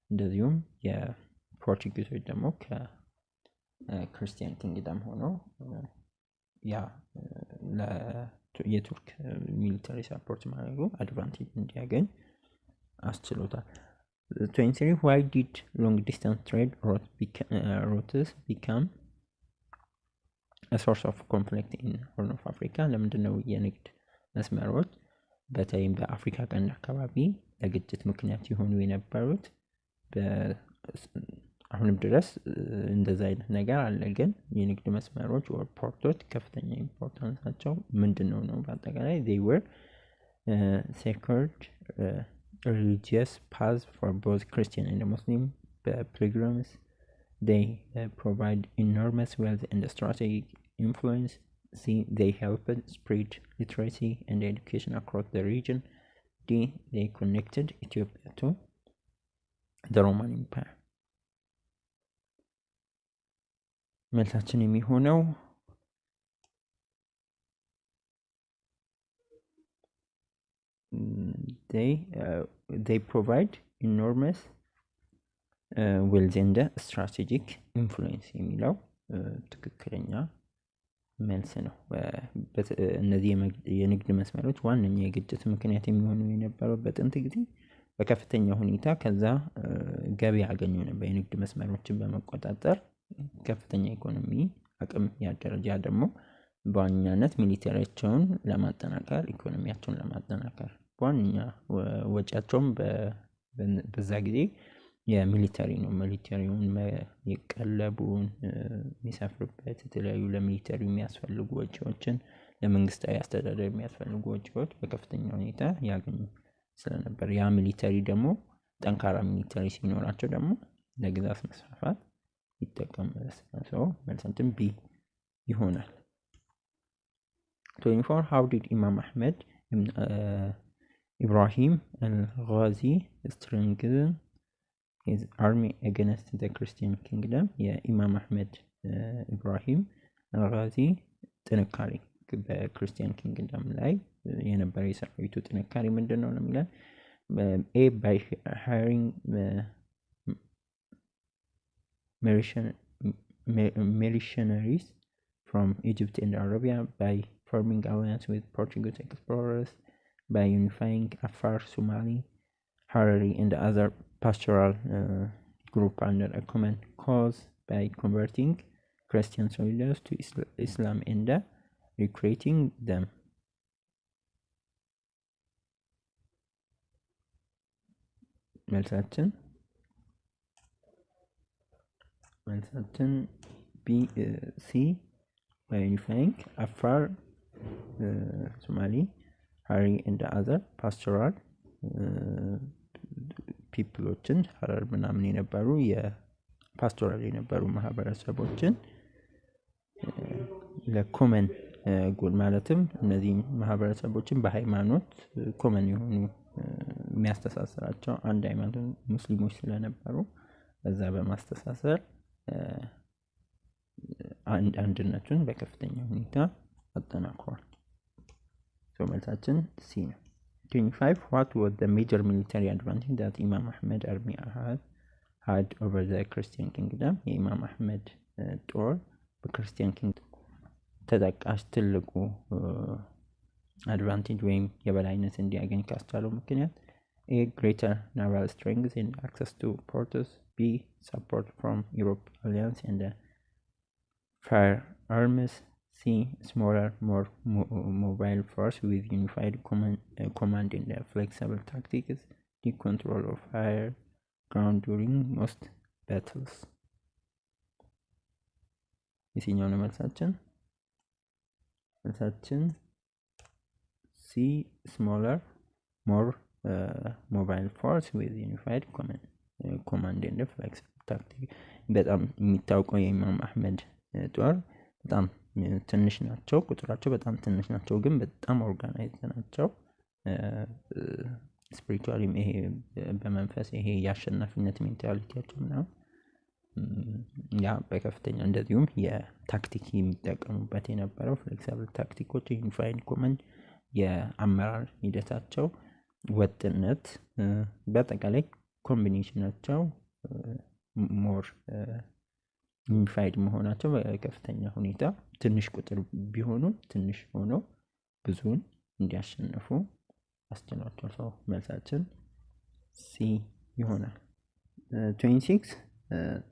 [SPEAKER 2] እንደዚሁም የፖርቹጊዞች ደግሞ ከክርስቲያን ኪንግደም ሆነው የቱርክ ሚሊታሪ ሰፖርት ማድረጉ አድቫንቴጅ እንዲያገኝ አስችሎታል። 23 why did long distance trade routes become a source of conflict in Horn of Africa? ለምንድነው የንግድ መስመሮች በተለይም በአፍሪካ ቀንድ አካባቢ ለግጭት ምክንያት የሆኑ የነበሩት? አሁንም ድረስ እንደዛ አይነት ነገር አለ። ግን የንግድ መስመሮች or ፖርቶች ከፍተኛ ኢምፖርታንስ ናቸው። ምንድነው ነው በአጠቃላይ they were sacred religious paths for both Christian and Muslim pilgrims. They provide enormous wealth and strategic influence. They helped spread literacy and education across the region. They connected Ethiopia to the Roman Empire. መልሳችን የሚሆነው they provide enormous wealth and strategic influence የሚለው ትክክለኛ መልስ ነው። እነዚህ የንግድ መስመሮች ዋነኛ የግጭት ምክንያት የሚሆኑ የነበረው በጥንት ጊዜ በከፍተኛ ሁኔታ ከዛ ገቢ ያገኙ ነበር። የንግድ መስመሮችን በመቆጣጠር ከፍተኛ ኢኮኖሚ አቅም ያደረጃ ደግሞ በዋናነት ሚሊተሪያቸውን ለማጠናከር ኢኮኖሚያቸውን ለማጠናከር በዋነኛ ወጪያቸውን በዛ ጊዜ የሚሊተሪ ነው። ሚሊተሪውን የቀለቡን የሚሰፍርበት የተለያዩ ለሚሊተሪ የሚያስፈልጉ ወጪዎችን ለመንግስታዊ አስተዳደር የሚያስፈልጉ ወጪዎች በከፍተኛ ሁኔታ ያገኙ ስለነበር ያ ሚሊተሪ ደግሞ ጠንካራ ሚሊተሪ ሲኖራቸው ደግሞ ለግዛት መስፋፋት ይጠቀማል። መልሳችን ቢ ይሆናል። 24 how did Imam Ahmed Ibrahim al-Ghazi strengthen his army against the Christian kingdom? የኢማም አህመድ ኢብራሂም አልጋዚ ጥንካሬ በክርስቲያን ኪንግደም ላይ የነበረ የሰራዊቱ ጥንካሬ ምንድነው ነው የሚለው? A by hiring mercenaries from Egypt and Arabia, by forming alliance with Portuguese explorers, by unifying Afar, Somali, Harari and other pastoral group under a common cause, by converting Christian soldiers to Islam and recruiting them. መልሳችን B C by unifying Afar, Somali, Harari and other pastoral ፒፕሎችን ሀረር ምናምን የነበሩ የፓስቶራል የነበሩ ማህበረሰቦችን ለኮመን ጎል ማለትም እነዚህ ማህበረሰቦችን በሃይማኖት ኮመን የሆኑ የሚያስተሳስራቸው አንድ ሃይማኖት ሙስሊሞች ስለነበሩ በዛ በማስተሳሰር አንድነቱን በከፍተኛ ሁኔታ አጠናክሯል። መልሳችን ሲ ነው። 25 what was the major military advantage that Imam Ahmed army had over the Christian kingdom? የኢማም አህመድ ጦር በክርስቲያን ኪንግደም ተጠቃሽ ትልቁ አድቫንቴጅ ወይም የበላይነት እንዲያገኝ ካስቻለው ምክንያት A greater naval strength and access to ports, B support from Europe alliance and firearms. C. Smaller, more mobile force with unified command and flexible tactics. D. Control of higher ground during most battles. የትኛው ነው መልሳችን? መልሳችን C. Smaller, more mobile force with unified command and flexible tactics. በጣም የሚታወቀው የኢማም አህመድ ጦር በጣም ትንሽ ናቸው፣ ቁጥራቸው በጣም ትንሽ ናቸው፣ ግን በጣም ኦርጋናይዝድ ናቸው። ስፒሪቹዋሊም ይሄ በመንፈስ ይሄ የአሸናፊነት ሜንታሊቲያቸው ነው። ያ በከፍተኛ እንደዚሁም የታክቲክ የሚጠቀሙበት የነበረው ፍሌክሲብል ታክቲኮች፣ ዩኒፋይድ ኮማንድ፣ የአመራር ሂደታቸው፣ ወጥነት፣ በአጠቃላይ ኮምቢኔሽናቸው ሞር ዩኒፋይድ መሆናቸው በከፍተኛ ሁኔታ ትንሽ ቁጥር ቢሆኑ ትንሽ ሆኖ ብዙውን እንዲያሸንፉ አስችሏቸው። ሰው መልሳችን ሲ ይሆናል። 26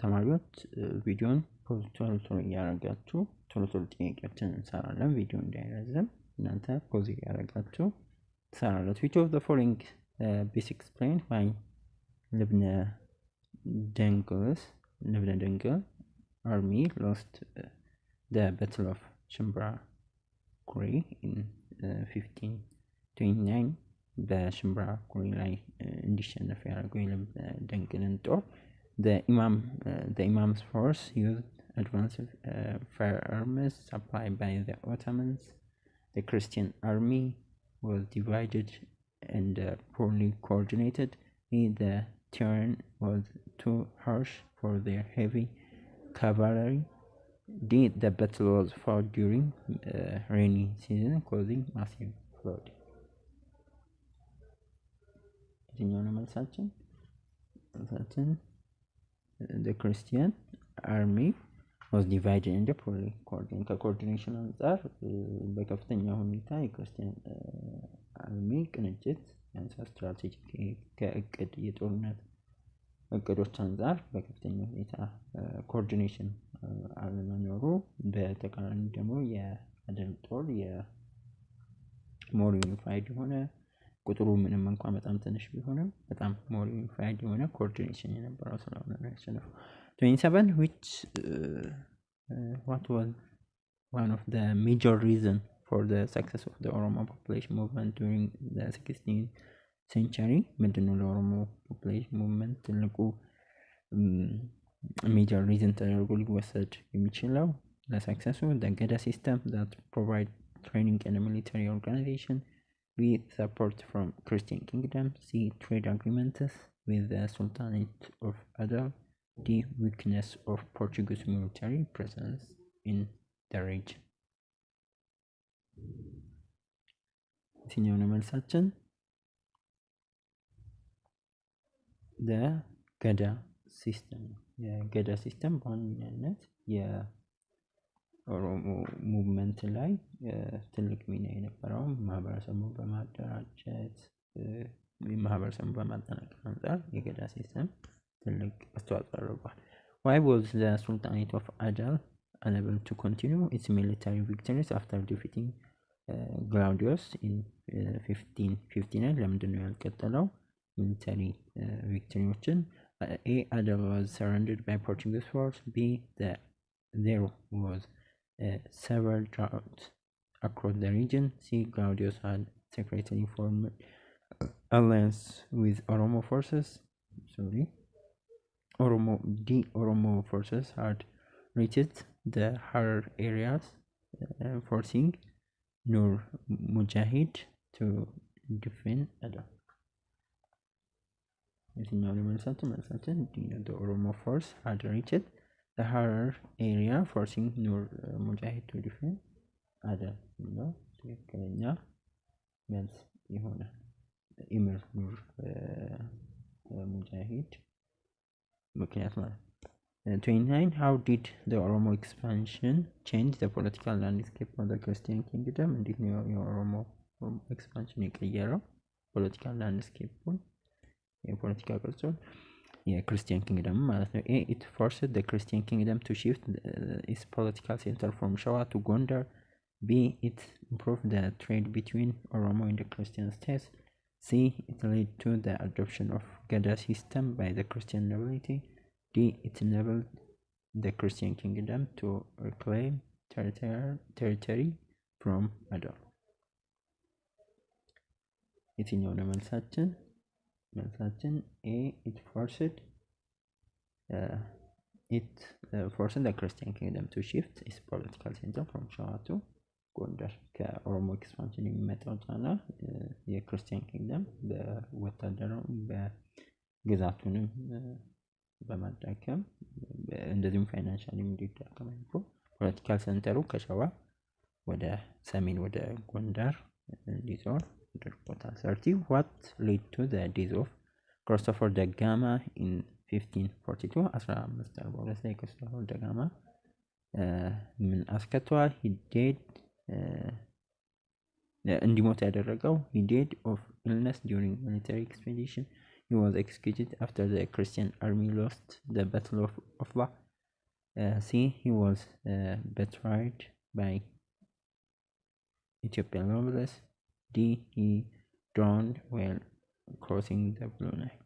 [SPEAKER 2] ተማሪዎች ቪዲዮን ቶሎ እያደረጋችሁ ቶሎ ጥያቄዎችን እንሰራለን። ቪዲዮ እንዳይረዝም እናንተ ፖዝ እያደረጋችሁ ትሰራላችሁ። which of the following best explained why ልብነ ደንገል army lost the battle of Shimbra Kuri in 1529 በሽምብራ ኩሪ ላይ እንዲሸነፍ ያደረገው የልብነ ደንገልን ጦር the Imam's force used advanced firearms supplied by the Ottomans. The Christian army was divided and poorly coordinated. The terrain was too harsh for their heavy cavalry. The battle was fought during rainy season, causing massive flood. The Christian army was divided into poorly coordinated. ከኮኦርዲኔሽን አንጻር በከፍተኛ ሁኔታ የክርስቲያን አርሚ ቅንጅት ያንሳር ስትራቴጂክ ከእቅድ የጦርነት እቅዶች አንጻር በከፍተኛ ሁኔታ ኮኦርዲኔሽን አለመኖሩ፣ በተቃራኒ ደግሞ የአደም ጦር የሞር ዩኒፋይድ የሆነ ቁጥሩ ምንም እንኳን በጣም ትንሽ ቢሆንም በጣም ሞር ዩኒፋይድ የሆነ ኮኦርዲኔሽን የነበረው ስለሆነ ነው ያሸነፈው። 27 what was one of the major reason for the success of the Oromo population movement during the 16th century? ምንድነው ለኦሮሞ ፖፑሌሽን ሙቭመንት ትልቁ ሜጀር ሪዝን ተደርጎ ሊወሰድ የሚችለው ለሰክሰሱ? the Gada system that provide training and military organization. B. support from Christian kingdom. C. trade agreements with the Sultanate of Adal. D. weakness of Portuguese military presence in the region. የትኛው ነው መልሳችን? the Gada system። የገዳ ሲስተም በዋነኛነት የኦሮሞ ሙቭመንት ላይ ትልቅ ሚና የነበረው ማህበረሰቡን በማደራጀት ማህበረሰቡን በማጠናከር አንጻር የገዳ ሲስተም ትልቅ አስተዋጽኦ አድርጓል። Why was the Sultanate of Adal unable to continue its military victories after defeating Claudius in 1559? ለምንድን ነው ያልቀጠለው ሚሊተሪ ቪክቶሪዎችን? A. Adal was surrounded by Portuguese force. B. There was several droughts across the region. C. Claudius had secretly formed alliance with Oromo forces. Oromo forces had reached the Harar areas, forcing Nur Mujahid to defend Adal. የትኛው መልሳችን? the Oromo force had reached the Harar area, forcing Nur Mujahid to defend Adal ነው ትክክለኛ መልስ ይሆናል። ኢምር ኑር ሙጃሂድ ምክንያት ማለት። 29 how did the Oromo expansion change the political landscape of the Christian kingdom? እንዴት ነው የኦሮሞ ኤክስፓንሽን የቀየረው ፖለቲካል ላንድስኬፑን የፖለቲካ ቅርጹን? የክርስቲያን ኪንግደም ማለት ነው። ኤ ኢት ፎርስድ ዘ ክርስቲያን ኪንግደም ቱ ሺፍት ኢትስ ፖለቲካል ሴንተር ፍሮም ሸዋ ቱ ጎንደር። ቢ ኢት ኢምፕሩቭድ ዘ ትሬድ ቢትዊን ኦሮሞ ኤንድ ክርስቲያን ስቴትስ። ሲ ኢት ሌድ ቱ ዘ አዶፕሽን ኦፍ ገዳ ሲስተም ባይ ዘ ክርስቲያን ኖቢሊቲ። ዲ ኢት ኢኔብልድ ዘ ክርስቲያን ኪንግደም ቱ ሪክሌም ቴሪቶሪ ፍሮም አዶል። የትኛው ነው መልሳችን? መልሳችን ኤ ኢት ፎርስድ ዘ ክርስቲያን ኪንግደም ቱ ሺፍት ኢትስ ፖለቲካል ሴንተር ፍሮም ሸዋ ቱ ጎንደር። ከኦሮሞ ኤክስፓንሽን የሚመጣው ጫና የክርስቲያን ኪንግደም በወታደራዊ በግዛቱንም በማዳከም እንደዚሁም ፋይናንሻሊ እንዲዳከም አድርጎ ፖለቲካል ሴንተሩ ከሸዋ ወደ ሰሜን ወደ ጎንደር እንዲዞር አድርጎታል። 30 what led to the death of Christopher da Gama in 1542? 1542 ላይ ክርስቶፈር ደጋማ ምን አስከትሏል? he died እንዲሞት ያደረገው he died of illness during military expedition. He was executed after the Christian army lost the battle of Ofla. C he was betrayed by Ethiopian nobles. D he drowned while crossing the Blue Nile.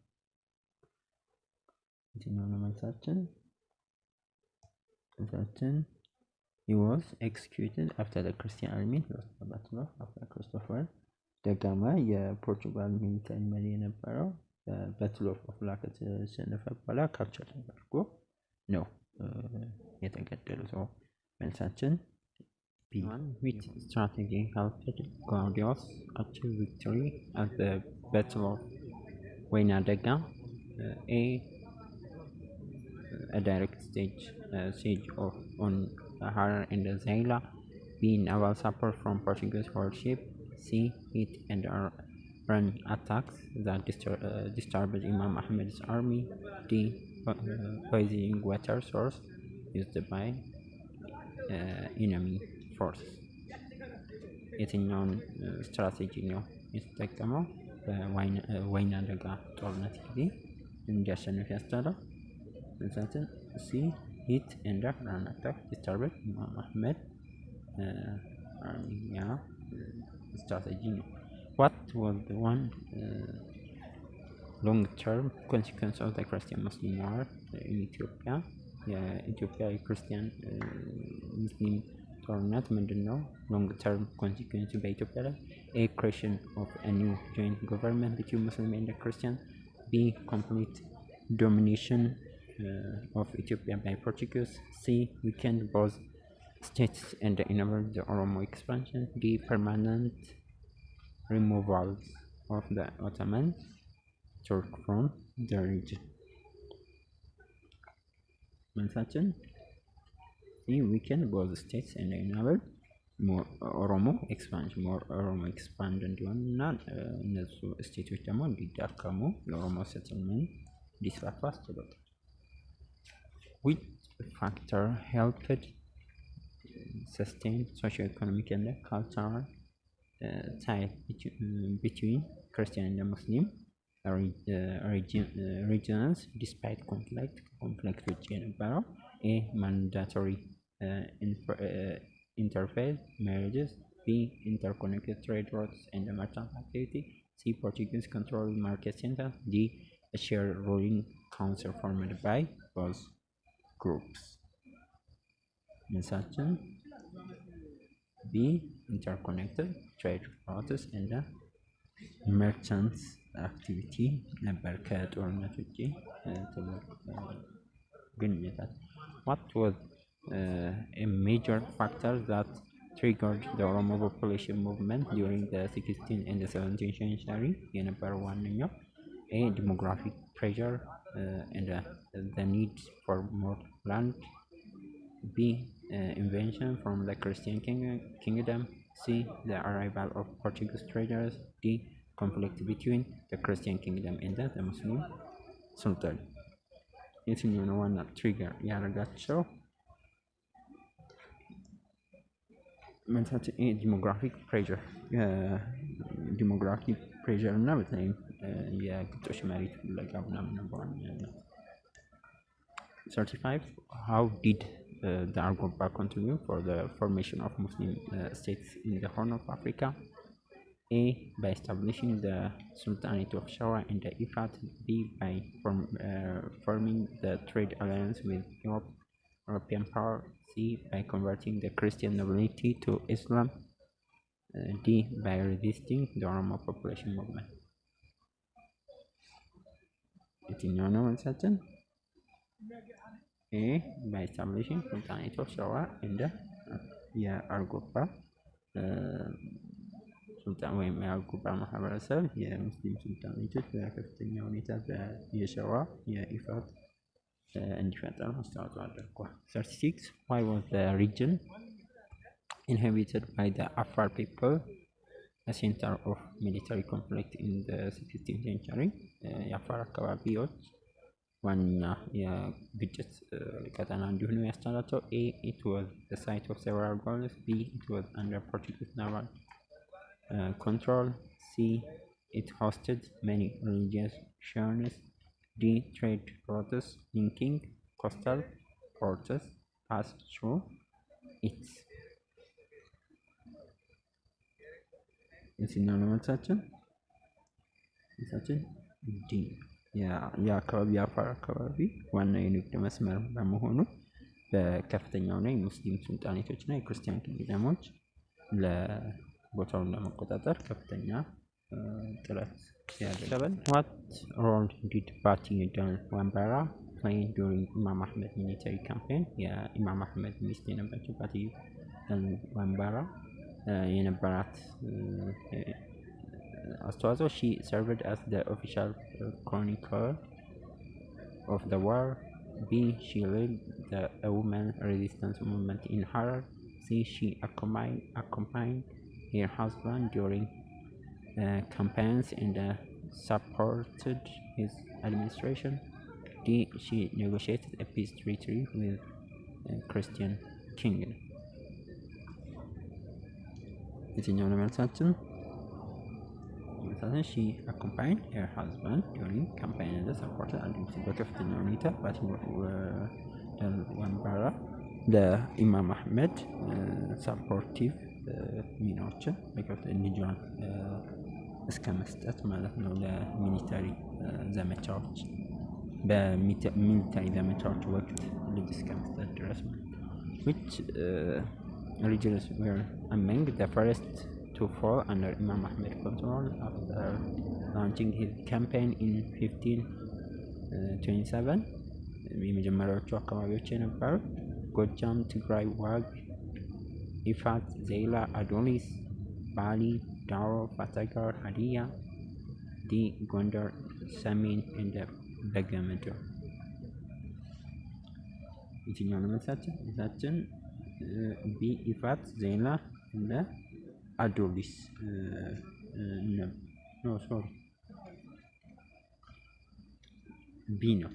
[SPEAKER 2] He was executed after the Christian army lost the battle of Ofla. Christopher ደጋማ የፖርቹጋል ሚሊታሪ መሪ የነበረው በባትል ኦፍ ኦፍላ ከተሸነፈ በኋላ ካፕቸር ተደርጎ ነው የተገደለው ሰው። መልሳችን B. Which strategy helped Claudius achieve victory at the Battle of Wainadega? A. A direct siege on Harar and Zaila. B. Naval support from Portuguese warship. C. Hit and run attacks that disturbed Imam Ahmed's army. D. Poisoning water source used by enemy ፎርስ። የትኛውን ስትራቴጂ ነው የተጠቀመው? በወይና ደጋ ጦርነት ጊዜ እንዲያሸንፍ ያስቻለው። መልሳችን ሲ ሂት ኤንድ ራን አታክ ዲስተርብድ ኢማም አህመድ አርሚያ ስትራቴጂ ነው። what was the one long term consequence of the Christian Muslim war in Ethiopia? የኢትዮጵያ የክርስቲያን ሙስሊም ጦርነት ምንድን ነው? ሎንግ ተርም ኮንሲኩዌንስ በኢትዮጵያ ላይ ኤ ክሬሽን ኦፍ አ ኒው ጆይንት ገቨርንመንት ቢትዊን ሙስሊም ኤንድ ክርስቲያን። ቢ ኮምፕሊት ዶሚኔሽን ኦፍ ኢትዮጵያ ባይ ፖርቹጊዝ። ሲ ዊኬንድ ቦዝ ስቴትስ ኤንድ ኢኔብልድ ዘ ኦሮሞ ኤክስፓንሽን። ዲ ፐርማነንት ሪሙቫል ኦፍ ዘ ኦቶማን ቱርክ ፍሮም ዘ ሪጅን። መልሳችን ዊኬንድ ቦዝ ስቴትስ ኤንድ ኢኔብልድ ኦሮሞ ኤክስፓንሽን ኦሮሞ ኤክስፓንድ እንዲሆን እና እነሱ ስቴቶች ደግሞ እንዲዳከሙ የኦሮሞ ሴትልመንት እንዲስፋፋ አስችሎታል። which factor helped sustain socio-economic and cultural ties between Christian and Muslim regions despite conflict which የነበረው? A. mandatory interfaith marriages. B. interconnected trade routes and merchant activity. C. Portuguese controlled market centers. D. a shared ruling council formed by both groups. መልሳችን B. interconnected trade routes and merchants activity ነበር። ከጦርነት ውጪ ግንኙነት። What was a major factor that triggered the Oromo population movement during the 16th and the 17th century? የነበረው ዋነኛው A. demographic pressure and the need for more land. B. invasion from the Christian kingdom. C. the arrival of Portuguese traders. D. conflict between the Christian kingdom and the Muslim sultan. የትኛው ነው ዋና ትሪገር ያደረጋቸው? መልሳችን ኤ ዲሞግራፊክ ፕሬዠር። ዲሞግራፊክ ፕሬዠር እና በተለይም የግጦሽ መሬት ፍለጋ ምናምን በዋናነት
[SPEAKER 1] 35. How did the Argoba contribute for the formation of Muslim states in the Horn of Africa? A. By establishing the Sultanate of Shawa and the Ifat. B. By forming the trade alliance with European power. C. By converting the Christian nobility to Islam. D. By resisting the Oromo population movement. የትኛው ነው መልሳችን? A. By establishing Sultanate of Shawa and የአርጎባ ሱልጣን ወይም የአርጎባ ማህበረሰብ የሙስሊም ሱልጣኔቶች በከፍተኛ ሁኔታ የሸዋ የኢፋት እንዲፈጠር አስተዋጽኦ አድርጓል። 36. Why was the region inhabited by the Afar people a center of military conflict in the 16th century? የአፋር አካባቢዎች ዋነኛ የግጭት ቀጠና እንዲሆኑ ያስቻላቸው? A. It was the site of several battles. B. It was under Portuguese naval control. C. It hosted many religious shrines. D. Trade routes linking coastal ports passed through it. የትኛው ነው መልሳችን? ዲ። የአካባቢ የአፋር አካባቢ ዋና የንግድ መስመር በመሆኑ በከፍተኛው ላይ ሙስሊም ሱልጣኔቶችና የክርስቲያን ኪንግደሞች ለቦታውን ለመቆጣጠር ከፍተኛ ጥረት ያደርጋል። What role did Bati Yadal Wambara play during Imam Ahmed military campaign? የኢማም አህመድ ሚስት የነበረችው ባቲ ዋምባራ የነበራት አስተዋጽኦ? She served as the official chronicler of the war. B. She led a women resistance movement in Harar. C. She accompanied her husband during campaigns and supported his administration. D. She negotiated a peace treaty with Christian kingdom. የትኛው ነው መልሳችን? She accompanied her husband during campaign and supported administration. በከፍተኛ ሁኔታ ባቲ ዋምባራ ለኢማም አህመድ ሳፖርቲቭ ሚናዎችን ልጇን እስከ መስጠት ማለት ነው ለሚሊታሪ ዘመቻዎች በሚሊታሪ ዘመቻዎች ወቅት ልጅ እስከ መስጠት ድረስ ማለት ነው። Which regions were among the first to fall under Imam Ahmed control after launching his campaign in 1527? የመጀመሪያዎቹ አካባቢዎች የነበሩት ጎጃም፣ ትግራይ፣ ዋግ፣ ኢፋት፣ ዜላ፣ አዶሊስ፣ ባሊ፣ ዳሮ፣ ፋተጋር፣ ሀዲያ። ዲ. ጎንደር፣ ሰሜን እንደ በገምድር። የትኛው ነው መልሳችን? መልሳችን ቢ ኢፋት፣ ዜላ እና አዶሊስ ነው። ሶሪ ቢ ነው።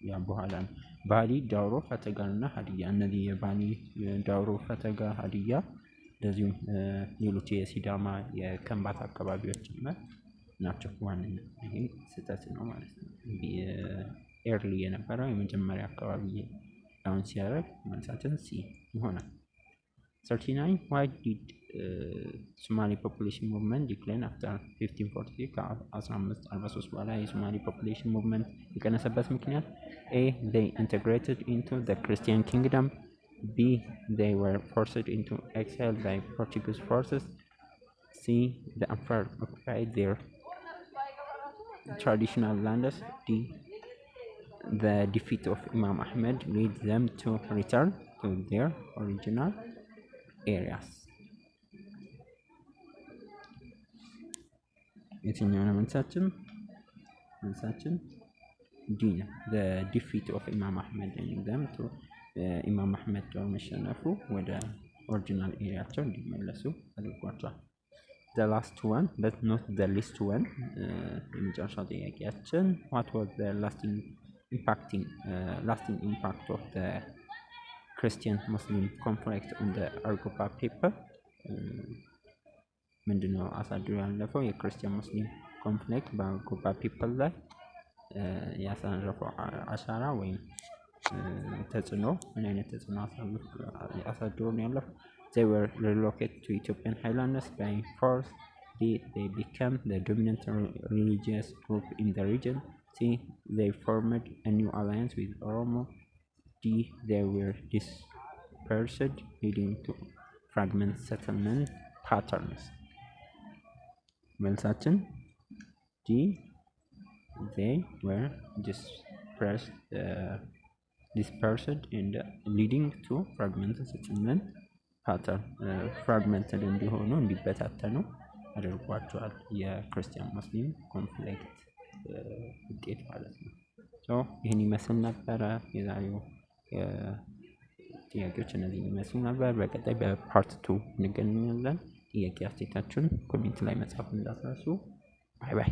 [SPEAKER 1] ያ በኋላ ነው። ባሊ፣ ዳውሮ፣ ፈተጋር እና ሀዲያ። እነዚህ የባሊ፣ ዳውሮ፣ ፈተጋር፣ ሀዲያ እንደዚሁም ሌሎች የሲዳማ የከምባታ አካባቢዎች ናቸው ዋነኛ። ይሄ ስህተት ነው ማለት ነው። ኤርሊ የነበረው የመጀመሪያ አካባቢ አሁን ሲያደርግ መልሳችን ሲ ይሆናል። 39. Why did Somali population movement decline after 1543? ከ1543 በኋላ የሶማሊ population movement የቀነሰበት ምክንያት? A. They integrated into the Christian kingdom. B. They were forced into exile by Portuguese forces. C. The Afar occupied their traditional lands. D. The defeat of Imam Ahmed led them to return to their original areas. የትኛው ነው መልሳችን? መልሳችን ዲ ነው። The defeat of Imam Ahmed led them to ኢማም አህመድ ጦር መሸነፉ ወደ ኦሪጂናል ኤሪያቸው እንዲመለሱ አድርጓቸዋል። The last one but not the least one የመጨረሻው ጥያቄያችን what was the lasting impact of the Christian Muslim conflict on the Argoba people? ምንድነው አሳድሮ ያለፈው የክርስቲያን ሙስሊም ኮንፍሊክት በአርጎባ ፒፕል ላይ ያሳረፈው አሻራ ወይም ተጽዕኖ ምን አይነት ተጽዕኖ አሳድሮ ነው ያለፈው? They were relocated to Ethiopian highlands by force. They became the dominant religious group in the region. C. They formed a new alliance with Oromo. D. They were dispersed, leading to fragment settlement patterns. መልሳችን D. They were dispersed and leading to fragmented settlement pattern. ፍራግመንትድ እንዲሆኑ እንዲበታተኑ አድርጓቸዋል። የክርስቲያን ሙስሊም ኮንፍሊክት ውጤት ማለት ነው። ይህን ይመስል ነበረ የዛሬው ጥያቄዎች እነዚህ ይመስሉ ነበር። በቀጣይ በፓርት 2 እንገናኛለን። ጥያቄ አስተያየታችሁን ኮሜንት ላይ መጻፍ እንዳትረሱ። ባይ ባይ።